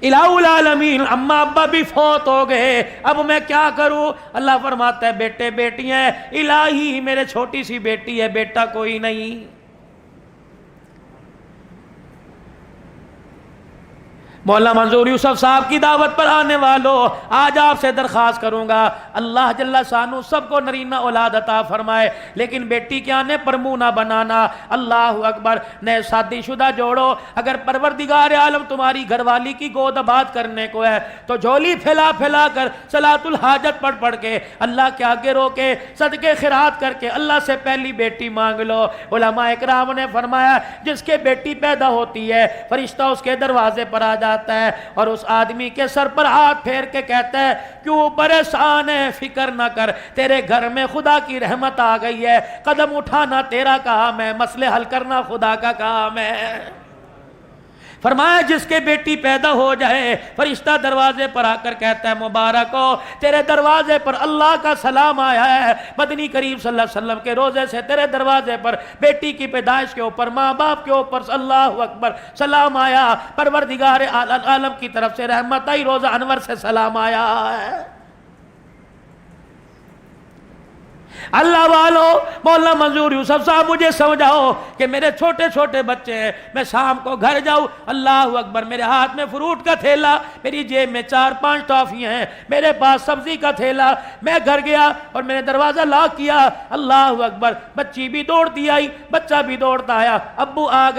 الہ العالمین اما ابا بھی فوت ہو گئے، اب میں کیا کروں؟ اللہ فرماتا ہے بیٹے بیٹی ہیں، الہی میرے چھوٹی سی بیٹی ہے، بیٹا کوئی نہیں۔ مولانا منظور یوسف صاحب کی دعوت پر آنے والوں، آج آپ سے درخواست کروں گا اللہ جل شانہ سب کو نرینہ اولاد عطا فرمائے، لیکن بیٹی کے آنے پر منہ نہ بنانا۔ اللہ اکبر، نئے شادی شدہ جوڑو، اگر پروردگار عالم تمہاری گھر والی کی گود آباد کرنے کو ہے تو جھولی پھیلا پھیلا کر صلاۃ الحاجت پڑھ کے اللہ کے آگے رو کے صدقے خیرات کر کے اللہ سے پہلی بیٹی مانگ لو۔ علماء اکرام نے فرمایا جس کے بیٹی پیدا ہوتی ہے فرشتہ اس کے دروازے پر آ جاتا ہے اور اس آدمی کے سر پر ہاتھ پھیر کے کہتا ہے کیوں پریشان ہے، فکر نہ کر، تیرے گھر میں خدا کی رحمت آ گئی ہے، قدم اٹھانا تیرا کام ہے، مسئلے حل کرنا خدا کا کام ہے۔ فرمایا جس کے بیٹی پیدا ہو جائے فرشتہ دروازے پر آ کر کہتا ہے مبارک ہو، تیرے دروازے پر اللہ کا سلام آیا ہے، مدنی کریم صلی اللہ علیہ وسلم کے روزے سے تیرے دروازے پر بیٹی کی پیدائش کے اوپر ماں باپ کے اوپر اللہ اکبر سلام آیا، پروردگار عالم کی طرف سے رحمت آئی، روزہ انور سے سلام آیا ہے۔ اللہ والو، مولانا منظور یوسف صاحب مجھے سمجھاؤ کہ میرے چھوٹے چھوٹے بچے ہیں، میں شام کو گھر جاؤں، اللہ اکبر، میرے ہاتھ میں فروٹ کا تھیلا، میری جیب میں 4-5 ٹافیاں ہیں، میرے پاس سبزی کا تھیلا، میں گھر گیا اور میں نے دروازہ لاک کیا، اللہ اکبر، بچی بھی دوڑتی آئی، بچہ بھی دوڑتا آیا، ابو آ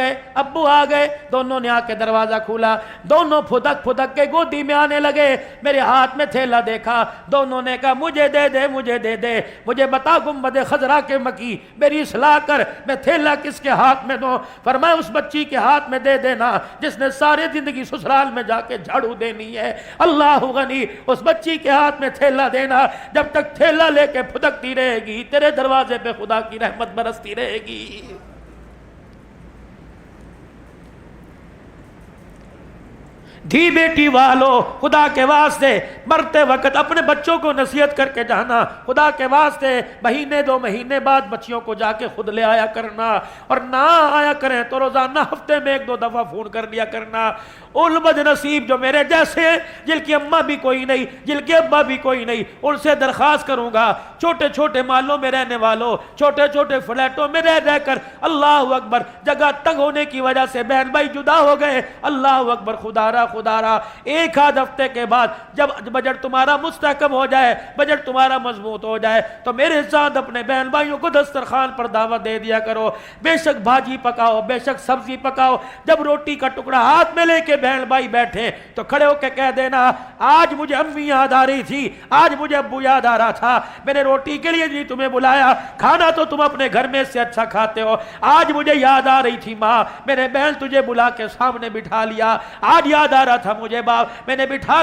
گئے، دونوں نے آ کے دروازہ کھولا، دونوں پھدک پھدک کے گودی میں آنے لگے، میرے ہاتھ میں تھیلا دیکھا، دونوں نے کہا مجھے دے دے، مجھے بتا گنبد خضرا کے مکی، میری اصلاح کر، میں تھیلا کس کے ہاتھ میں دوں؟ فرمایا اس بچی کے ہاتھ میں دے دینا جس نے سارے زندگی سسرال میں جا کے جھاڑو دینی ہے، اللہ غنی، اس بچی کے ہاتھ میں تھیلا دینا، جب تک تھیلا لے کے پھدکتی رہے گی تیرے دروازے پہ خدا کی رحمت برستی رہے گی۔ دھی بیٹی والو، خدا کے واسطے مرتے وقت اپنے بچوں کو نصیحت کر کے جانا، خدا کے واسطے مہینے 2 مہینے بعد بچیوں کو جا کے خود لے آیا کرنا، اور نہ آیا کریں تو روزانہ ہفتے میں 1-2 دفعہ فون کر لیا کرنا۔ ان بد نصیب جو میرے جیسے ہیں، جن کی اماں بھی کوئی نہیں، جن کے ابا بھی کوئی نہیں، ان سے درخواست کروں گا چھوٹے چھوٹے محلوں میں رہنے والوں، چھوٹے چھوٹے فلیٹوں میں رہ کر اللہ اکبر جگہ تنگ ہونے کی وجہ سے بہن بھائی جدا ہو گئے، اللہ اکبر، خدا را 1-8 ہفتے کے بعد جب بجٹ تمہارا مستحکم ہو جائے، بجٹ تمہارا مضبوط ہو جائے تو میرے ساتھ اپنے بہن بھائیوں کو دسترخوان پر دعوت دے دیا کرو، بے شک بھاجی پکاؤ، بے شک سبزی پکاؤ، جب روٹی کا ٹکڑا ہاتھ میں لے کے بہن بھائی بیٹھے تو کھڑے ہو کے کہہ دینا آج مجھے امی یاد آ رہی تھی، آج مجھے ابو یاد آ رہا تھا، میں نے روٹی کے لیے نہیں تمہیں بلایا، کھانا تو تم اپنے گھر میں سے اچھا کھاتے ہو، آج مجھے یاد آ رہی تھی ماں، میں نے بہن تجھے بلا کے سامنے بٹھا لیا، آج یاد آ رہا تھا مجھے باپ، میں نے بٹھا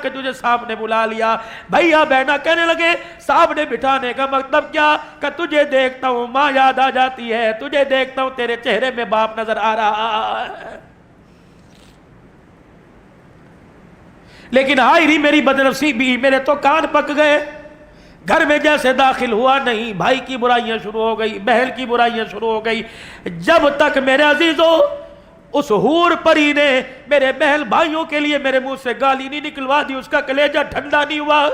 کے تجھے سامنے بلا لیا۔ بھائیہ بہنہ کہنے لگے سامنے بٹھانے کا مطلب کیا؟ کہ تجھے دیکھتا ہوں ماں یاد آ جاتی ہے، تجھے دیکھتا ہوں تیرے چہرے میں باپ نظر آ رہا ہے۔ لیکن ہائی ری میری بدنصیبی، میرے تو کان پک گئے، گھر میں جیسے داخل ہوا نہیں، بھائی کی برائیاں شروع ہو گئی، بہن کی برائیاں شروع ہو گئی، جب تک میرے عزیزو اس حور پری نے میرے بہن بھائیوں کے لیے میرے منہ سے گالی نہیں نکلوا دی، اس کا کلیجہ ٹھنڈا نہیں ہوا۔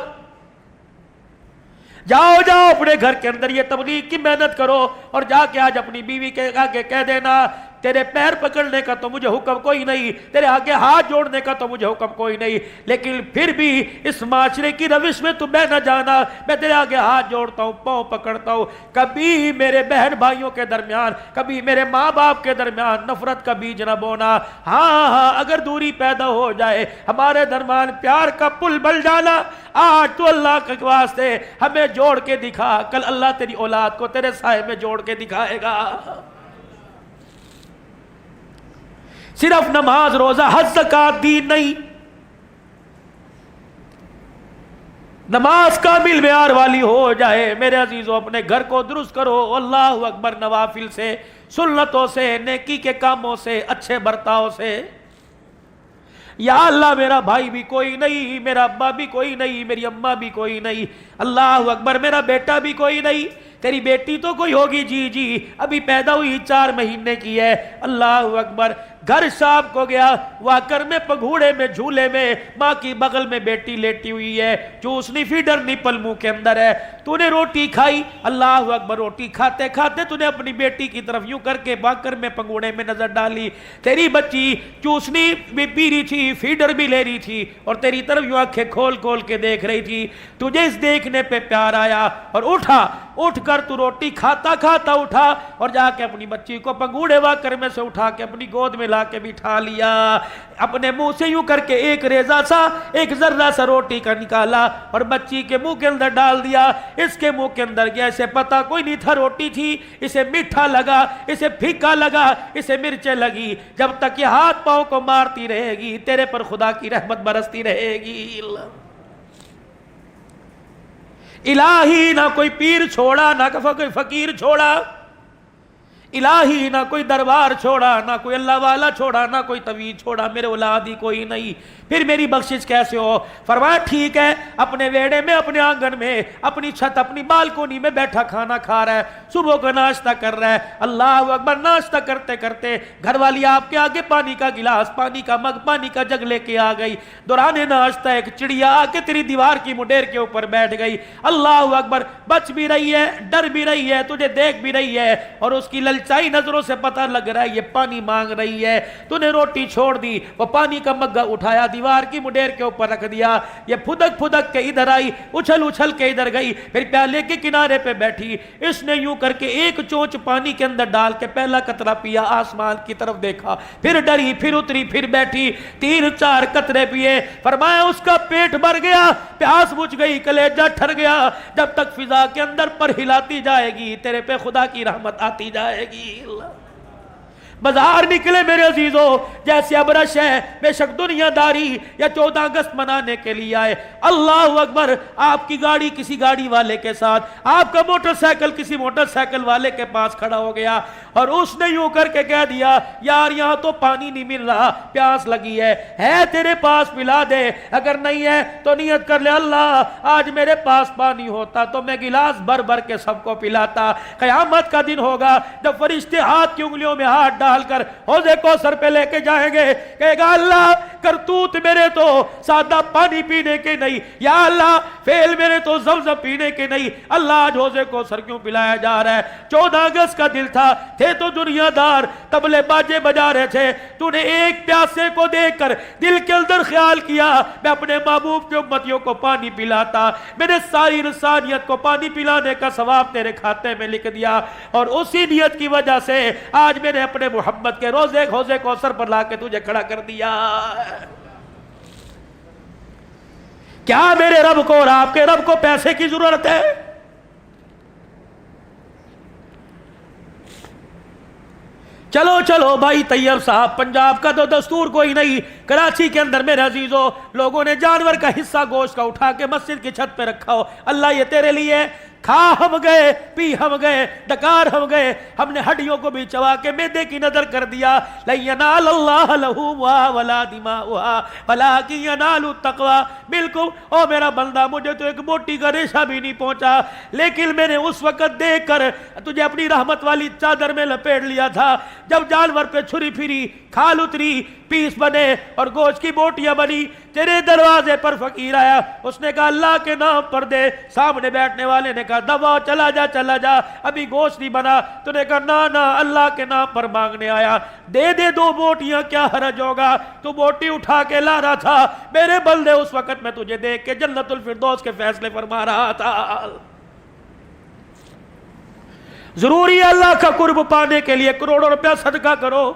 جاؤ اپنے گھر کے اندر یہ تبلیغ کی محنت کرو اور جا کے آج اپنی بیوی کے آگے کہہ دینا تیرے پیر پکڑنے کا تو مجھے حکم کوئی نہیں، تیرے آگے ہاتھ جوڑنے کا تو مجھے حکم کوئی نہیں، لیکن پھر بھی اس معاشرے کی روش میں تو بہ نہ جانا، میں تیرے آگے ہاتھ جوڑتا ہوں، پاؤں پکڑتا ہوں، کبھی میرے بہن بھائیوں کے درمیان، کبھی میرے ماں باپ کے درمیان نفرت کا بیج نہ بونا۔ ہاں اگر دوری پیدا ہو جائے ہمارے درمیان، پیار کا پل بل جانا، آج تو اللہ کے واسطے ہمیں جوڑ کے دکھا، کل اللہ تیری اولاد کو تیرے سائے میں جوڑ کے دکھائے گا۔ صرف نماز روزہ حج زکات دین نہیں، نماز کامل معیار والی ہو جائے میرے عزیزو، اپنے گھر کو درست کرو، اللہ اکبر، نوافل سے، سنتوں سے، نیکی کے کاموں سے، اچھے برتاؤ سے۔ یا اللہ میرا بھائی بھی کوئی نہیں، میرا ابا بھی کوئی نہیں، میری اماں بھی کوئی نہیں، اللہ اکبر، میرا بیٹا بھی کوئی نہیں، تیری بیٹی تو کوئی ہوگی، جی جی ابھی پیدا ہوئی 4 مہینے کی ہے۔ اللہ اکبر۔ گھر شام کو گیا، واکر میں پگھوڑے میں جھولے میں ماں کی بغل میں بیٹی لیٹی ہوئی ہے، چوسنی فیڈر نپل منہ کے اندر ہے۔ تو نے روٹی کھائی، اللہ اکبر، روٹی کھاتے کھاتے تو نے اپنی بیٹی کی طرف یوں کر کے واکر میں پگھوڑے میں نظر ڈالی، تیری بچی چوسنی بھی پی رہی تھی، فیڈر بھی لے رہی تھی، اور تیری طرف یوں آنکھیں کھول کھول کے دیکھ رہی تھی۔ تجھے اس دیکھنے پہ پیار آیا اور اٹھ کر تو روٹی کھاتا کھاتا اٹھا اور جا کے اپنی بچی کو پگھوڑے واکر میں سے اٹھا کے اپنی گود میں لا کے بٹھا لیا، اپنے منہ سے یوں کر کے ایک ریزہ سا، ایک ذرہ سا روٹی کا نکالا اور بچی کے منہ کے اندر ڈال دیا۔ اس کے منہ کے اندر گیا، اسے پتا کوئی نہیں تھا روٹی تھی، اسے میٹھا لگا، اسے پھیکا لگا، اسے مرچیں لگی۔ جب تک یہ ہاتھ پاؤں کو مارتی رہے گی تیرے پر خدا کی رحمت برستی رہے گی۔ الہی نہ کوئی پیر چھوڑا، نہ کوئی فقیر چھوڑا، الہی نہ کوئی دربار چھوڑا، نہ کوئی اللہ والا چھوڑا، نہ کوئی طویل چھوڑا، میرے اولاد ہی کوئی نہیں، پھر میری بخشش کیسے ہو؟ فرمایا ٹھیک ہے، اپنے ویڑے میں، اپنے آنگن میں، اپنی چھت، اپنی بالکونی میں بیٹھا کھانا کھا رہا ہے، صبح کا ناشتہ کر رہا ہے۔ اللہ اکبر۔ ناشتہ کرتے کرتے گھر والی آپ کے آگے پانی کا گلاس، پانی کا مگ، پانی کا جگ لے کے آ گئی۔ دوران ناشتہ ایک چڑیا آ کے تیری دیوار کی مڈیر کے اوپر بیٹھ گئی۔ اللہ اکبر۔ بچ بھی رہی ہے، ڈر بھی رہی ہے، تجھے دیکھ بھی رہی ہے، اور اس کی للچائی نظروں سے پتہ لگ رہا ہے یہ پانی مانگ رہی ہے۔ تو نے روٹی چھوڑ دی، وہ پانی کا مگا اٹھایا، دیوار کی مڈیر کے اوپر رکھ دیا۔ یہ پھدک پھدک کے ادھر آئی، اچھل اچھل کے ادھر گئی، پھر پیالے کے کنارے پہ بیٹھی۔ اس نے یوں کر کے ایک چونچ پانی کے اندر ڈال کے پہلا قطرہ پیا، آسمان کی طرف دیکھا، پھر ڈری، پھر اتری، پھر بیٹھی، 3-4 قطرے پیے۔ فرمایا اس کا پیٹ بھر گیا، پیاس بجھ گئی، کلیجہ ٹھر گیا۔ جب تک فضا کے اندر پر ہلاتی جائے گی تیرے پہ خدا کی رحمت آتی جائے گی۔ بازار نکلے میرے عزیزوں، جیسے ابرش ہے، بے شک دنیا داری یا 14 اگست منانے کے لیے آئے۔ اللہ اکبر۔ آپ کی گاڑی کسی گاڑی والے کے ساتھ، آپ کا موٹر سائیکل کسی موٹر سائیکل والے کے پاس کھڑا ہو گیا، اور اس نے یوں کر کے کہہ دیا یار یہاں تو پانی نہیں مل رہا، پیاس لگی ہے تیرے پاس پلا دے، اگر نہیں ہے تو نیت کر لے اللہ آج میرے پاس پانی ہوتا تو میں گلاس بھر بھر کے سب کو پلاتا۔ قیامت کا دن ہوگا جب فرشتے ہاتھ کی انگلیوں میں ہاتھ ڈال کر حوض کوثر پہ لے کے جائیں گے، کہے گا اللہ کرتوت میرے تو سادہ پانی پینے کے نہیں، یا اللہ فعل میرے تو زمزم پینے کے نہیں، اللہ آج حوض کوثر کیوں پلایا جا رہا ہے؟ 14 اگست کا دل تھا، تھے تو دنیا دار، طبلے باجے بجا رہے تھے، تو نے ایک پیاسے کو دیکھ کر دل کے اندر خیال کیا میں اپنے محبوب کے امتیوں کو پانی پلاتا، میں نے ساری انسانیت کو پانی پلانے کا ثواب تیرے کھاتے میں لکھ دیا، اور اسی نیت کی وجہ سے آج میں نے اپنے محمد کے روزے حوض کوثر پر لا کے تجھے کھڑا کر دیا۔ کیا میرے رب کو اور آپ کے رب کو پیسے کی ضرورت ہے؟ چلو چلو بھائی طیب صاحب، پنجاب کا تو دستور کوئی نہیں، کراچی کے اندر میرے عزیزوں لوگوں نے جانور کا حصہ گوشت کا اٹھا کے مسجد کی چھت پہ رکھا ہو، اللہ یہ تیرے لیے، کھا ہم گئے، پی ہم گئے، ڈکار ہم گئے، ہم نے ہڈیوں کو بھی چبا کے معدے کی نظر کر دیا۔ لَن يَنَالَ اللَّهَ لُحُومُهَا وَلَا دِمَاؤُهَا وَلَٰكِن يَنَالُهُ التَّقْوَىٰ۔ بالکل او میرا بندہ، مجھے تو ایک موٹی کا ریشہ بھی نہیں پہنچا، لیکن میں نے اس وقت دیکھ کر تجھے اپنی رحمت والی چادر میں لپیٹ لیا تھا جب جانور پہ چھری پھری، کھال اتری، پیس بنے اور گوشت کی بوٹیاں بنی، تیرے دروازے پر فقیر آیا، اس نے کہا اللہ کے نام پر دے، سامنے بیٹھنے والے نے کہا دبا چلا جا، ابھی گوشت نہیں بنا، تو نے کہا نا اللہ کے نام پر مانگنے آیا، دے 2 بوٹیاں، کیا حرج ہوگا، تو بوٹی اٹھا کے لا رہا تھا، میرے بندے اس وقت میں تجھے دیکھ کے جنت الفردوس کے فیصلے فرما رہا تھا۔ ضروری ہے اللہ کا قرب پانے کے لیے کروڑوں روپیہ صدقہ کرو،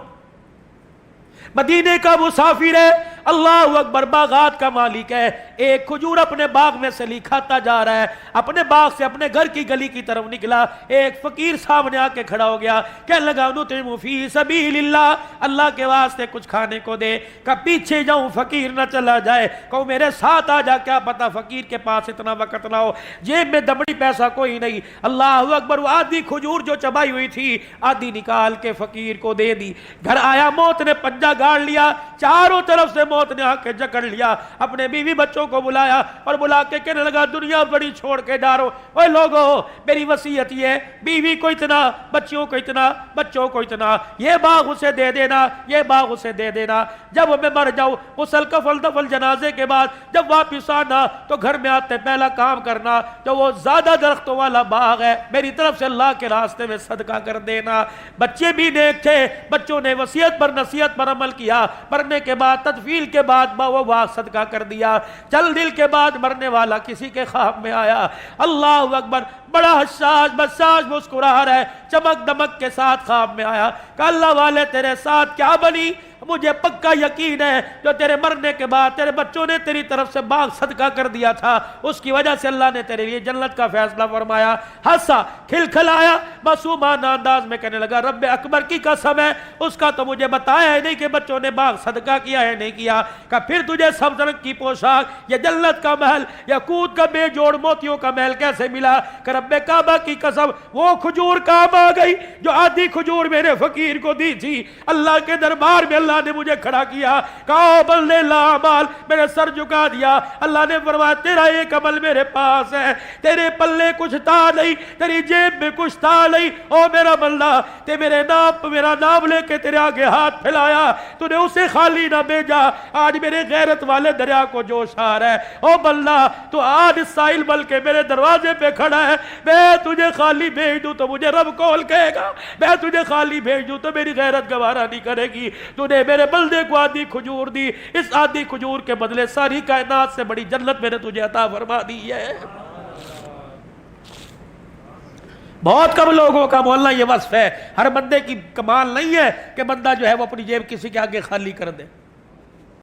مدینے کا مسافر ہے، اللہ اکبر، باغات کا مالک ہے، ایک کھجور اپنے باغ میں سے کھاتا جا رہا ہے، اپنے باغ سے اپنے گھر کی گلی کی طرف نکلا، ایک فقیر سامنے آ کے کھڑا ہو گیا، کہنے لگا نطعم فی سبیل اللہ، اللہ کے واسطے کچھ کھانے کو دے، کہ پیچھے جاؤں فقیر نہ چلا جائے، کہوں میرے ساتھ آ جا، کیا پتا فقیر کے پاس اتنا وقت نہ ہو، جیب میں دبڑی پیسہ کوئی نہیں، اللہ اکبر، وہ آدھی کھجور جو چبائی ہوئی تھی آدھی نکال کے فقیر کو دے دی، گھر آیا، موت نے پنجہ گاڑ لیا، چاروں طرف سے موت نے آ کے جکڑ لیا، اپنے بیوی بچوں کو بلایا اور بلا کے کہنے لگا دنیا بڑی چھوڑ کے ڈارو، اوے لوگو میری وصیت یہ، بیوی کو اتنا، بچوں کو اتنا، بچوں کو اتنا، یہ باغ اسے دے دینا، یہ باغ اسے دے دینا، جب میں مر جاؤں غسل کفن دفن جنازے کے بعد جب واپس آنا تو گھر میں آتے پہلا کام کرنا جو وہ زیادہ درختوں والا باغ ہے میری طرف سے اللہ کے راستے میں صدقہ کر دینا۔ بچے بھی نیک تھے، بچوں نے وصیت پر نصیحت پر عمل کیا، مرنے کے بعد تدفین کے بعد وہ باغ صدقہ کر دیا۔ چل دل کے بعد مرنے والا کسی کے خواب میں آیا، اللہ اکبر، بڑا حساس بساس مسکرا رہا ہے، چمک دمک کے ساتھ خواب میں آیا کہ اللہ والے تیرے ساتھ کیا بنی؟ مجھے پکا یقین ہے جو تیرے مرنے کے بعد تیرے بچوں نے تیری طرف سے باغ صدقہ کر دیا تھا، اس کی وجہ سے اللہ نے تیرے لیے جنت کا فیصلہ فرمایا۔ ہنسا، کھلکھلایا، معصومانہ انداز میں کہنے لگا رب اکبر کی قسم ہے، اس کا تو مجھے بتایا ہے نہیں کہ بچوں نے باغ صدقہ کیا ہے نہیں کیا۔ کہ پھر تجھے سبز رنگ کی پوشاک، یہ جنت کا محل، یاقوت کا بے جوڑ موتیوں کا محل کیسے ملا؟ کہ رب کعبہ کی قسم وہ کھجور کام آ گئی جو آدھی کھجور میرے فقیر کو دی تھی، اللہ کے دربار میں اللہ نے مجھے کھڑا کیا، کہا بلے لا عمال، میرے سر جھکا دیا۔ اللہ نے فرمایا تیرا ایک عمل میرے پاس ہے، تیرے پلے کچھ تھا نہیں، تیری جیب میں کچھ تھا نہیں، او میرا بندہ، تے میرا نام لے کے تیرے آگے ہاتھ پھیلایا، تو نے اسے خالی نہ بھیجا۔ آج میرے غیرت والے دریا کو جوش آ رہا ہے، او بندہ تو آج سائل بل کے میرے دروازے پہ کھڑا ہے، میں تجھے خالی بھیج دوں تو مجھے رب کول کہے گا، میں تجھے خالی بھیج دوں تو میری غیرت گوارا نہیں کرے گی۔ تو نے میرے بلدے کو آدھی کھجور دی، اس آدھی کھجور کے بدلے ساری کائنات سے بڑی جنت میں نے تجھے عطا فرما دی ہے۔ بہت کم لوگوں کا مولانا یہ وصف ہے، ہر بندے کی کمال نہیں ہے کہ بندہ جو ہے وہ اپنی جیب کسی کے آگے خالی کر دے۔